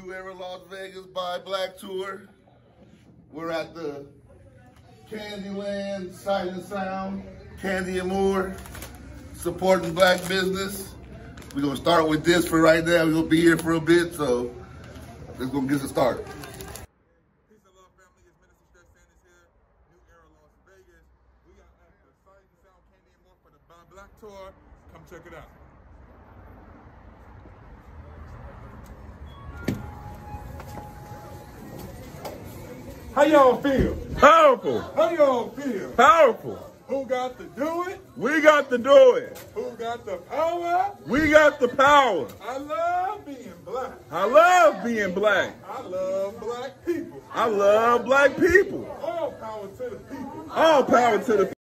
New Era Las Vegas by Black Tour. We're at the Candyland Sight and Sound, Candy and More, supporting black business. We're gonna start with this for right now. We're gonna be here for a bit, so let's go get us started. Peace and love, family. It's Minister Stretch Sanders here, New Era Las Vegas. We got at the Sight and Sound, Candy and More for the By Black Tour. Come check it out. How y'all feel? Powerful. How y'all feel? Powerful. Who got to do it? We got to do it. Who got the power? We got the power. I love being black. I love being black. I love black people. I love black people. All power to the people. All power to the